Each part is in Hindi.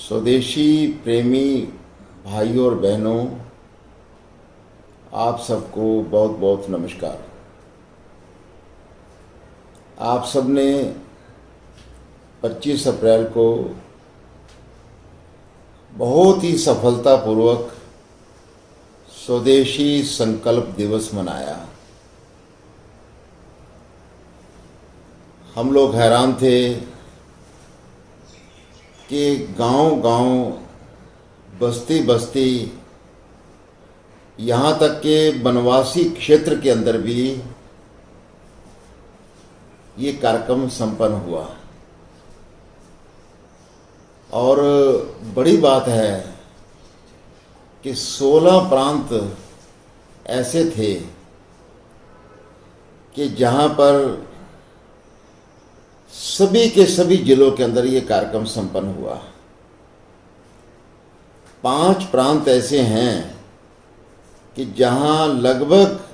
स्वदेशी प्रेमी भाइयों और बहनों, आप सबको बहुत बहुत नमस्कार। आप सब ने 25 अप्रैल को बहुत ही सफलतापूर्वक स्वदेशी संकल्प दिवस मनाया। हम लोग हैरान थे कि गांव-गांव, बस्ती-बस्ती, यहाँ तक के बनवासी क्षेत्र के अंदर भी ये कार्यक्रम संपन्न हुआ। और बड़ी बात है कि 16 प्रांत ऐसे थे कि जहाँ पर सभी के सभी जिलों के अंदर ये कार्यक्रम संपन्न हुआ। 5 प्रांत ऐसे हैं कि जहां लगभग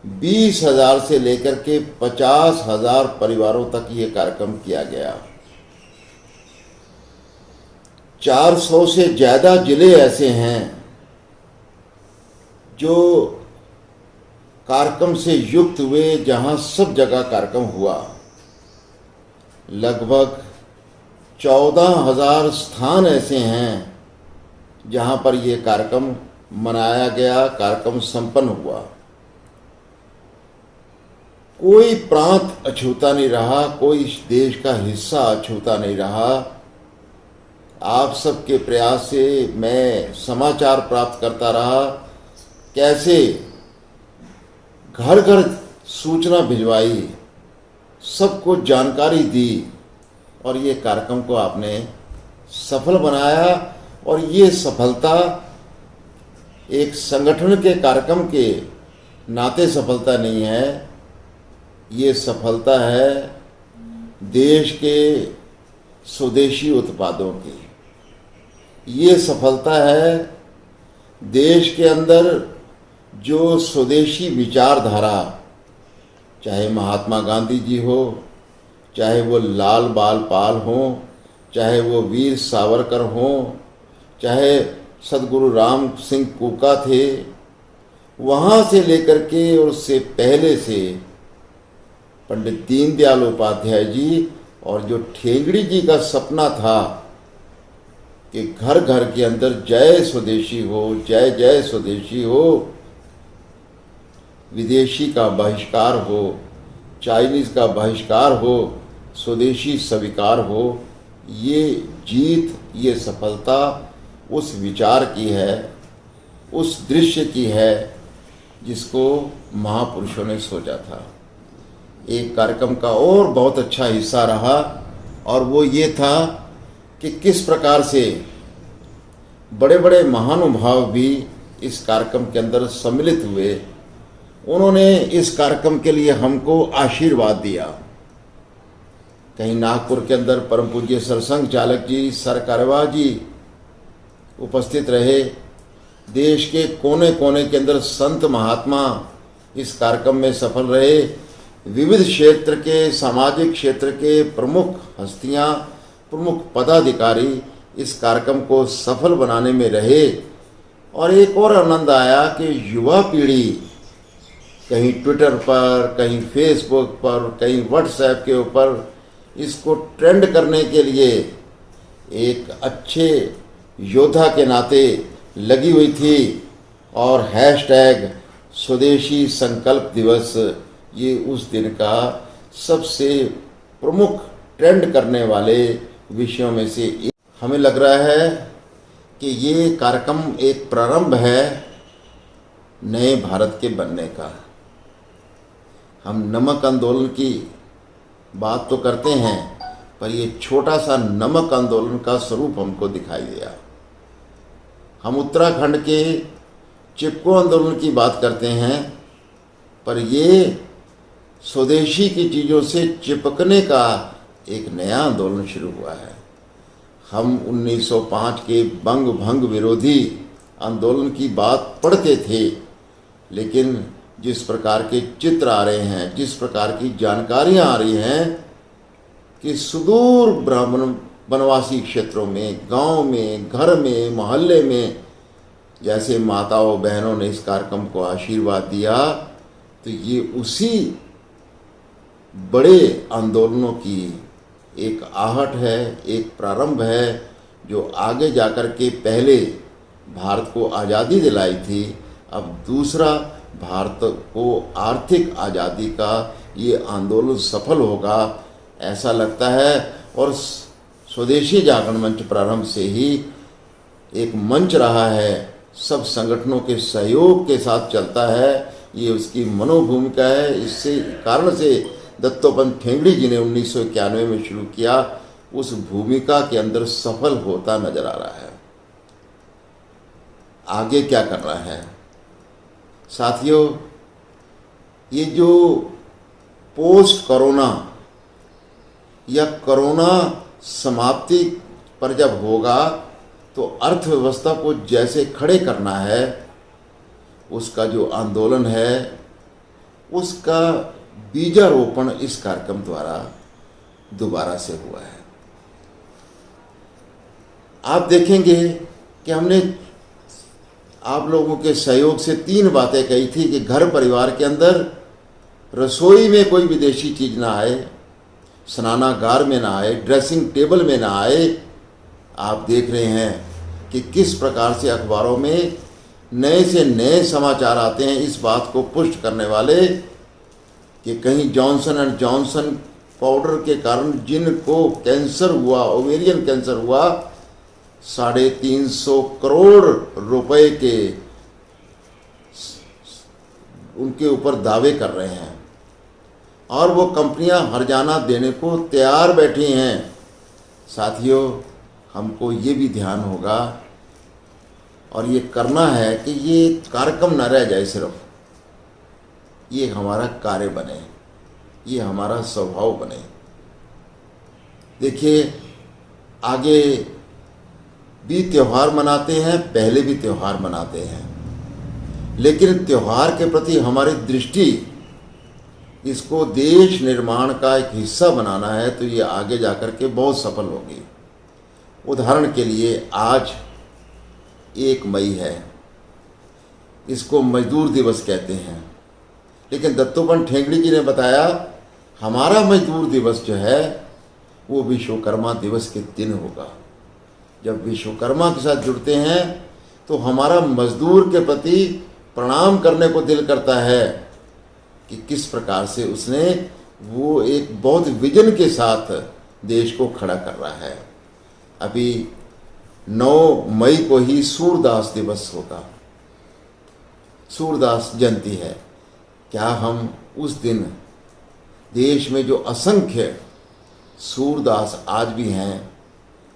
20,000 से लेकर के 50,000 परिवारों तक ये कार्यक्रम किया गया। 400 से ज़्यादा जिले ऐसे हैं जो कार्यक्रम से युक्त हुए, जहां सब जगह कार्यक्रम हुआ। लगभग 14,000 स्थान ऐसे हैं जहां पर यह कार्यक्रम मनाया गया, कार्यक्रम संपन्न हुआ। कोई प्रांत अछूता नहीं रहा, कोई इस देश का हिस्सा अछूता नहीं रहा। आप सबके प्रयास से मैं समाचार प्राप्त करता रहा, कैसे घर घर सूचना भिजवाई, सबको जानकारी दी और ये कार्यक्रम को आपने सफल बनाया। और ये सफलता एक संगठन के कार्यक्रम के नाते सफलता नहीं है, ये सफलता है देश के स्वदेशी उत्पादों की। ये सफलता है देश के अंदर जो स्वदेशी विचारधारा, चाहे महात्मा गांधी जी हो, चाहे वो लाल बाल पाल हो, चाहे वो वीर सावरकर हो, चाहे सदगुरु राम सिंह कूका थे, वहाँ से लेकर के और उससे पहले से पंडित दीनदयाल उपाध्याय जी, और जो ठेंगड़ी जी का सपना था कि घर घर के अंदर जय स्वदेशी हो, जय जय स्वदेशी हो, विदेशी का बहिष्कार हो, चाइनीज़ का बहिष्कार हो, स्वदेशी स्वीकार हो। ये जीत, ये सफलता उस विचार की है, उस दृश्य की है जिसको महापुरुषों ने सोचा था। एक कार्यक्रम का और बहुत अच्छा हिस्सा रहा, और वो ये था कि किस प्रकार से बड़े बड़े महानुभाव भी इस कार्यक्रम के अंदर सम्मिलित हुए। उन्होंने इस कार्यक्रम के लिए हमको आशीर्वाद दिया। कहीं नागपुर के अंदर परम पूज्य सरसंघ चालक जी, सर कारवा जी उपस्थित रहे। देश के कोने कोने के अंदर संत महात्मा इस कार्यक्रम में सफल रहे। विविध क्षेत्र के, सामाजिक क्षेत्र के प्रमुख हस्तियां, प्रमुख पदाधिकारी इस कार्यक्रम को सफल बनाने में रहे। और एक और आनंद आया कि युवा पीढ़ी कहीं ट्विटर पर, कहीं फेसबुक पर, कहीं व्हाट्सएप के ऊपर इसको ट्रेंड करने के लिए एक अच्छे योद्धा के नाते लगी हुई थी। और हैशटैग स्वदेशी संकल्प दिवस, ये उस दिन का सबसे प्रमुख ट्रेंड करने वाले विषयों में से एक। हमें लग रहा है कि ये कार्यक्रम एक प्रारंभ है नए भारत के बनने का। हम नमक आंदोलन की बात तो करते हैं, पर ये छोटा सा नमक आंदोलन का स्वरूप हमको दिखाई दिया। हम उत्तराखंड के चिपको आंदोलन की बात करते हैं, पर ये स्वदेशी की चीज़ों से चिपकने का एक नया आंदोलन शुरू हुआ है। हम 1905 के बंग भंग विरोधी आंदोलन की बात पढ़ते थे, लेकिन जिस प्रकार के चित्र आ रहे हैं, जिस प्रकार की जानकारियां आ रही हैं कि सुदूर ब्राह्मण वनवासी क्षेत्रों में, गांव में, घर में, मोहल्ले में जैसे माताओं बहनों ने इस कार्यक्रम को आशीर्वाद दिया, तो ये उसी बड़े आंदोलनों की एक आहट है, एक प्रारंभ है, जो आगे जाकर के पहले भारत को आज़ादी दिलाई थी, अब दूसरा भारत को आर्थिक आज़ादी का ये आंदोलन सफल होगा ऐसा लगता है। और स्वदेशी जागरण मंच प्रारंभ से ही एक मंच रहा है, सब संगठनों के सहयोग के साथ चलता है, ये उसकी मनोभूमिका है। इससे कारण से दत्तोपंत ठेंगड़ी जी ने 1991 में शुरू किया, उस भूमिका के अंदर सफल होता नजर आ रहा है। आगे क्या करना है साथियों, ये जो पोस्ट कोरोना या कोरोना समाप्ति पर जब होगा तो अर्थव्यवस्था को जैसे खड़े करना है, उसका जो आंदोलन है उसका बीजारोपण इस कार्यक्रम द्वारा दोबारा से हुआ है। आप देखेंगे कि हमने आप लोगों के सहयोग से 3 बातें कही थी कि घर परिवार के अंदर रसोई में कोई विदेशी चीज़ ना आए, स्नानागार में ना आए, ड्रेसिंग टेबल में ना आए। आप देख रहे हैं कि किस प्रकार से अखबारों में नए से नए समाचार आते हैं इस बात को पुष्ट करने वाले कि कहीं जॉनसन एंड जॉनसन पाउडर के कारण जिनको कैंसर हुआ, ओवेरियन कैंसर हुआ, 350 करोड़ रुपए के उनके ऊपर दावे कर रहे हैं और वो कंपनियां हर्जाना देने को तैयार बैठी हैं। साथियों, हमको ये भी ध्यान होगा और ये करना है कि ये कार्यक्रम न रह जाए, सिर्फ ये हमारा कार्य बने, ये हमारा स्वभाव बने। देखिए, आगे भी त्यौहार मनाते हैं, पहले भी त्यौहार मनाते हैं, लेकिन त्यौहार के प्रति हमारी दृष्टि, इसको देश निर्माण का एक हिस्सा बनाना है तो ये आगे जाकर के बहुत सफल होगी। उदाहरण के लिए आज 1 मई है, इसको मजदूर दिवस कहते हैं, लेकिन दत्तोपंत ठेंगड़ी जी ने बताया हमारा मजदूर दिवस जो है वो विश्वकर्मा दिवस के दिन होगा। जब विश्वकर्मा के साथ जुड़ते हैं तो हमारा मजदूर के प्रति प्रणाम करने को दिल करता है कि किस प्रकार से उसने वो एक बहुत विजन के साथ देश को खड़ा कर रहा है। अभी 9 मई को ही सूरदास दिवस होगा, सूरदास जयंती है। क्या हम उस दिन देश में जो असंख्य सूरदास आज भी हैं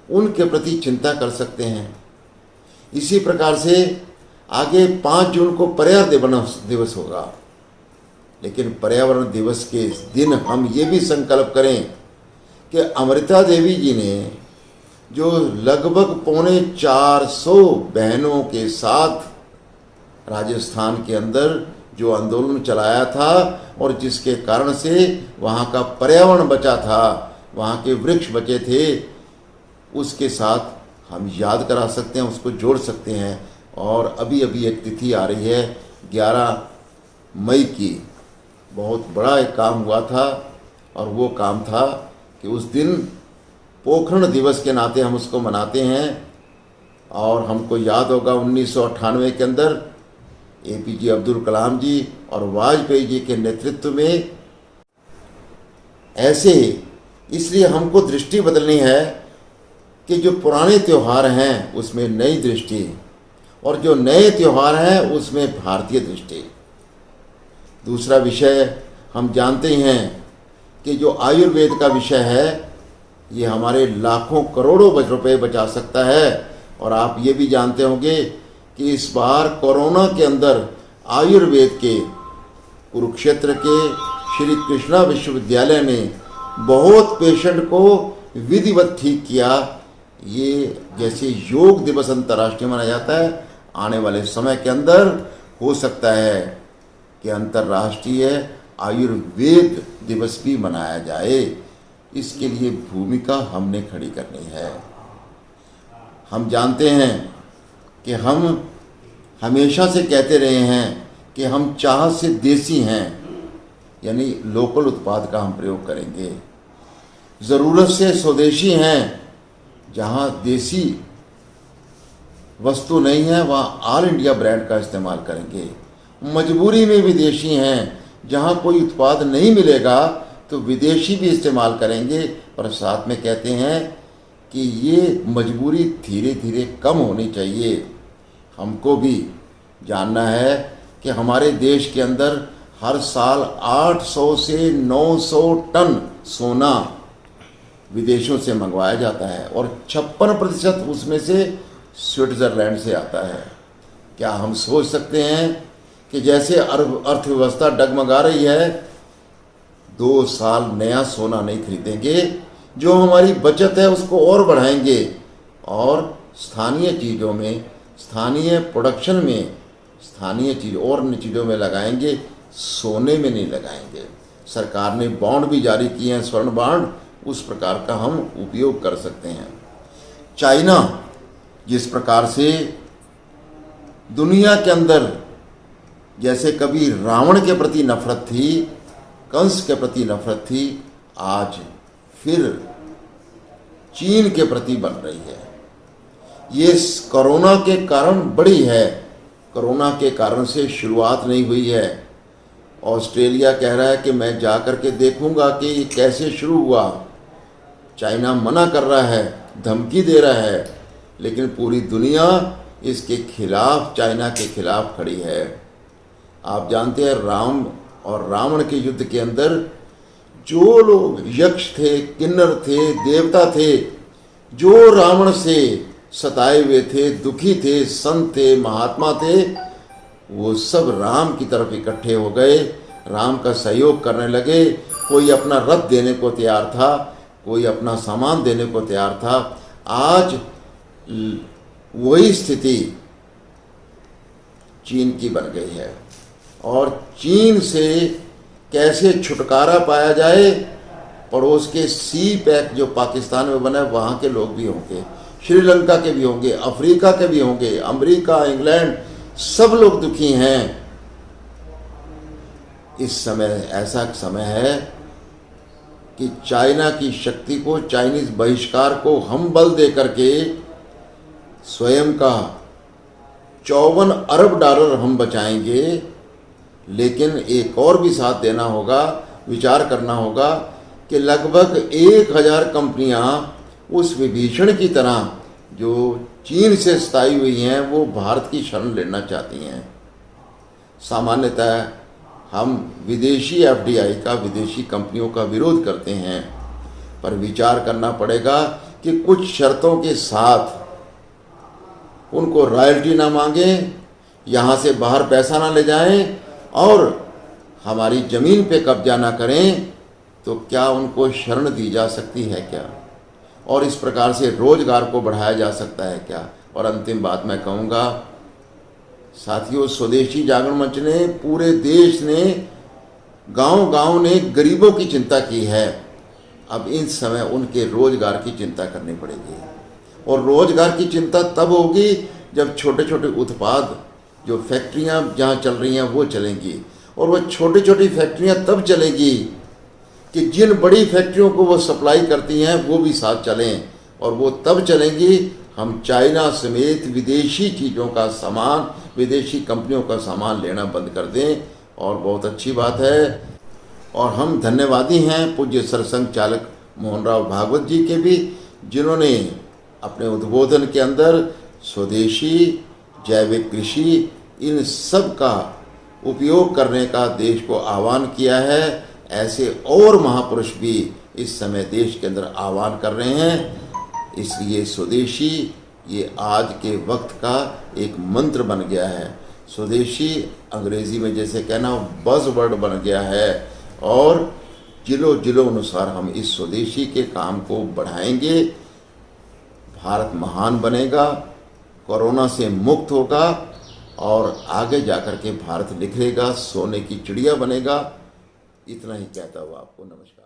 उनके प्रति चिंता कर सकते हैं? इसी प्रकार से आगे 5 जून को पर्यावरण दिवस होगा, लेकिन पर्यावरण दिवस के दिन हम ये भी संकल्प करें कि अमृता देवी जी ने जो लगभग 450 बहनों के साथ राजस्थान के अंदर जो आंदोलन चलाया था और जिसके कारण से वहाँ का पर्यावरण बचा था, वहाँ के वृक्ष बचे थे, उसके साथ हम याद करा सकते हैं, उसको जोड़ सकते हैं। और अभी अभी एक तिथि आ रही है 11 मई की, बहुत बड़ा एक काम हुआ था और वो काम था कि उस दिन पोखरण दिवस के नाते हम उसको मनाते हैं। और हमको याद होगा 1998 के अंदर APJ अब्दुल कलाम जी और वाजपेयी जी के नेतृत्व में ऐसे, इसलिए हमको दृष्टि बदलनी है कि जो पुराने त्यौहार हैं उसमें नई दृष्टि और जो नए त्यौहार हैं उसमें भारतीय दृष्टि। दूसरा विषय हम जानते ही हैं कि जो आयुर्वेद का विषय है ये हमारे लाखों करोड़ों रुपए बचा सकता है। और आप ये भी जानते होंगे कि इस बार कोरोना के अंदर आयुर्वेद के कुरुक्षेत्र के श्री कृष्णा विश्वविद्यालय ने बहुत पेशेंट को विधिवत ठीक किया। ये जैसे योग दिवस अंतर्राष्ट्रीय मनाया जाता है, आने वाले समय के अंदर हो सकता है कि अंतर्राष्ट्रीय आयुर्वेद दिवस भी मनाया जाए। इसके लिए भूमिका हमने खड़ी करनी है। हम जानते हैं कि हम हमेशा से कहते रहे हैं कि हम चाह से देसी हैं, यानी लोकल उत्पाद का हम प्रयोग करेंगे। ज़रूरत से स्वदेशी हैं, जहाँ देसी वस्तु नहीं है वहाँ ऑल इंडिया ब्रांड का इस्तेमाल करेंगे। मजबूरी में विदेशी हैं, जहाँ कोई उत्पाद नहीं मिलेगा तो विदेशी भी इस्तेमाल करेंगे। पर साथ में कहते हैं कि ये मजबूरी धीरे धीरे कम होनी चाहिए। हमको भी जानना है कि हमारे देश के अंदर हर साल 800 से 900 टन सोना विदेशों से मंगवाया जाता है और 56% उसमें से स्विट्ज़रलैंड से आता है। क्या हम सोच सकते हैं कि जैसे अर्थव्यवस्था डगमगा रही है, 2 साल नया सोना नहीं खरीदेंगे, जो हमारी बचत है उसको और बढ़ाएंगे और स्थानीय चीज़ों में, स्थानीय प्रोडक्शन में, स्थानीय चीज़ और चीज़ों में लगाएंगे, सोने में नहीं लगाएंगे। सरकार ने बॉन्ड भी जारी किए हैं, स्वर्ण बॉन्ड, उस प्रकार का हम उपयोग कर सकते हैं। चाइना जिस प्रकार से दुनिया के अंदर जैसे कभी रावण के प्रति नफरत थी, कंस के प्रति नफरत थी, आज फिर चीन के प्रति बन रही है। ये कोरोना के कारण बढ़ी है। कोरोना के कारण से शुरुआत नहीं हुई है। ऑस्ट्रेलिया कह रहा है कि मैं जा कर के देखूंगा कि ये कैसे शुरू हुआ। चाइना मना कर रहा है, धमकी दे रहा है, लेकिन पूरी दुनिया इसके खिलाफ, चाइना के खिलाफ खड़ी है। आप जानते हैं राम और रावण के युद्ध के अंदर जो लोग यक्ष थे, किन्नर थे, देवता थे, जो रावण से सताए हुए थे, दुखी थे, संत थे, महात्मा थे, वो सब राम की तरफ इकट्ठे हो गए, राम का सहयोग करने लगे। कोई अपना रथ देने को तैयार था, कोई अपना सामान देने को तैयार था। आज वही स्थिति चीन की बन गई है और चीन से कैसे छुटकारा पाया जाए, पड़ोस के सी पैक जो पाकिस्तान में बना है वहाँ के लोग भी होंगे, श्रीलंका के भी होंगे, अफ्रीका के भी होंगे, अमेरिका, इंग्लैंड, सब लोग दुखी हैं। इस समय ऐसा समय है कि चाइना की शक्ति को, चाइनीज बहिष्कार को हम बल दे करके स्वयं का 54 अरब डॉलर हम बचाएंगे। लेकिन एक और भी साथ देना होगा, विचार करना होगा कि लगभग 1000 कंपनियां उस विभीषण की तरह जो चीन से सताई हुई हैं, वो भारत की शरण लेना चाहती हैं। सामान्यतः हम विदेशी एफडीआई का, विदेशी कंपनियों का विरोध करते हैं, पर विचार करना पड़ेगा कि कुछ शर्तों के साथ उनको रॉयल्टी ना मांगें, यहाँ से बाहर पैसा ना ले जाएं और हमारी ज़मीन पे कब्जा ना करें, तो क्या उनको शरण दी जा सकती है क्या? और इस प्रकार से रोजगार को बढ़ाया जा सकता है क्या? और अंतिम बात मैं कहूँगा, साथियों, स्वदेशी जागरण मंच ने, पूरे देश ने, गांव-गांव ने गरीबों की चिंता की है। अब इस समय उनके रोजगार की चिंता करनी पड़ेगी और रोजगार की चिंता तब होगी जब छोटे छोटे उत्पाद, जो फैक्ट्रियां जहां चल रही हैं वो चलेंगी, और वो छोटी छोटी फैक्ट्रियां तब चलेगी कि जिन बड़ी फैक्ट्रियों को वो सप्लाई करती हैं वो भी साथ चलें, और वो तब चलेंगी हम चाइना समेत विदेशी चीज़ों का सामान, विदेशी कंपनियों का सामान लेना बंद कर दें। और बहुत अच्छी बात है, और हम धन्यवादी हैं पूज्य सरसंघ चालक मोहन राव भागवत जी के भी, जिन्होंने अपने उद्बोधन के अंदर स्वदेशी, जैविक कृषि, इन सब का उपयोग करने का देश को आह्वान किया है। ऐसे और महापुरुष भी इस समय देश के अंदर आह्वान कर रहे हैं। इसलिए स्वदेशी ये आज के वक्त का एक मंत्र बन गया है। स्वदेशी अंग्रेजी में जैसे कहना बज़वर्ड बन गया है, और जिलों जिलों अनुसार हम इस स्वदेशी के काम को बढ़ाएंगे। भारत महान बनेगा, कोरोना से मुक्त होगा और आगे जाकर के भारत निखरेगा, सोने की चिड़िया बनेगा। इतना ही कहता हुआ आपको नमस्कार।